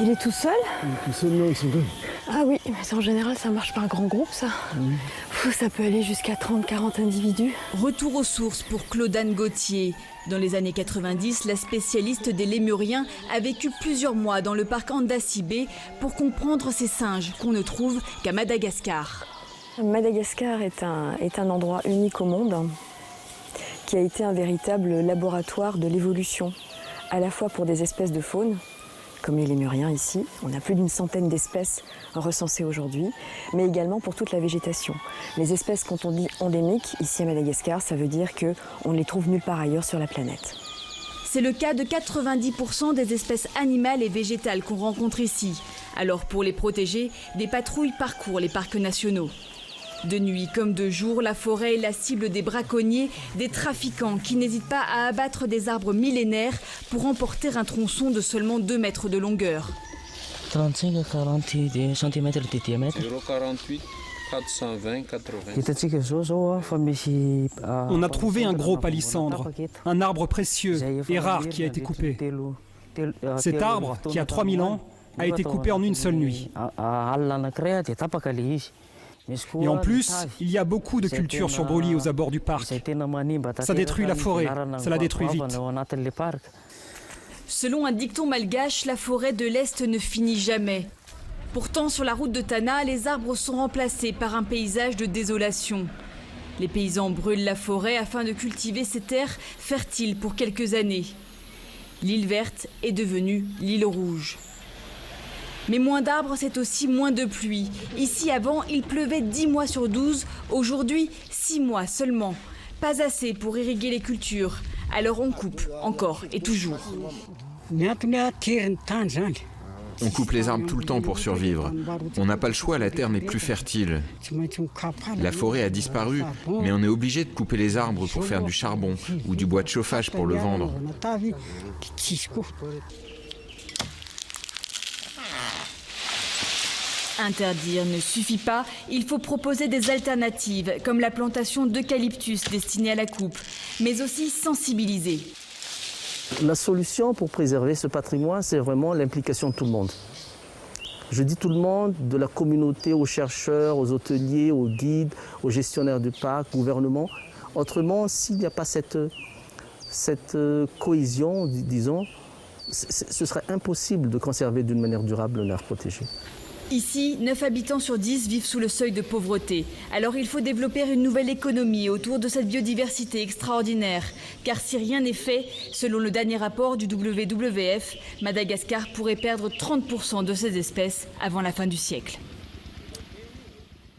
Il est tout seul? Il est tout seul, non, ils sont deux. Ah oui, mais en général, ça marche par grand groupe, ça. Oui. Ça peut aller jusqu'à 30-40 individus. Retour aux sources pour Claudane Gauthier. Dans les années 90, la spécialiste des lémuriens a vécu plusieurs mois dans le parc Andasibe pour comprendre ces singes qu'on ne trouve qu'à Madagascar. Madagascar est un endroit unique au monde qui a été un véritable laboratoire de l'évolution, à la fois pour des espèces de faune, comme les lémuriens ici, on a plus d'100 d'espèces recensées aujourd'hui, mais également pour toute la végétation. Les espèces, quand on dit endémiques, ici à Madagascar, ça veut dire qu'on ne les trouve nulle part ailleurs sur la planète. C'est le cas de 90% des espèces animales et végétales qu'on rencontre ici. Alors pour les protéger, des patrouilles parcourent les parcs nationaux. De nuit comme de jour, la forêt est la cible des braconniers, des trafiquants qui n'hésitent pas à abattre des arbres millénaires pour emporter un tronçon de seulement 2 mètres de longueur. 35 à 40 cm de diamètre. 0,48, 420, 80. On a trouvé un gros palissandre, un arbre précieux et rare qui a été coupé. Cet arbre, qui a 3000 ans, a été coupé en une seule nuit. Et en plus, il y a beaucoup de cultures sur brûlis aux abords du parc. Ça détruit la forêt, ça la détruit vite. Selon un dicton malgache, la forêt de l'Est ne finit jamais. Pourtant, sur la route de Tana, les arbres sont remplacés par un paysage de désolation. Les paysans brûlent la forêt afin de cultiver ces terres fertiles pour quelques années. L'île verte est devenue l'île rouge. Mais moins d'arbres, c'est aussi moins de pluie. Ici, avant, il pleuvait 10 mois sur 12. Aujourd'hui, 6 mois seulement. Pas assez pour irriguer les cultures. Alors on coupe, encore et toujours. On coupe les arbres tout le temps pour survivre. On n'a pas le choix, la terre n'est plus fertile. La forêt a disparu, mais on est obligé de couper les arbres pour faire du charbon ou du bois de chauffage pour le vendre. Interdire ne suffit pas, il faut proposer des alternatives, comme la plantation d'eucalyptus destinée à la coupe, mais aussi sensibiliser. La solution pour préserver ce patrimoine, c'est vraiment l'implication de tout le monde. Je dis tout le monde, de la communauté aux chercheurs, aux hôteliers, aux guides, aux gestionnaires du parc, au gouvernement. Autrement, s'il n'y a pas cette cohésion, disons, ce serait impossible de conserver d'une manière durable l'air protégé. Ici, 9 habitants sur 10 vivent sous le seuil de pauvreté. Alors il faut développer une nouvelle économie autour de cette biodiversité extraordinaire. Car si rien n'est fait, selon le dernier rapport du WWF, Madagascar pourrait perdre 30% de ses espèces avant la fin du siècle.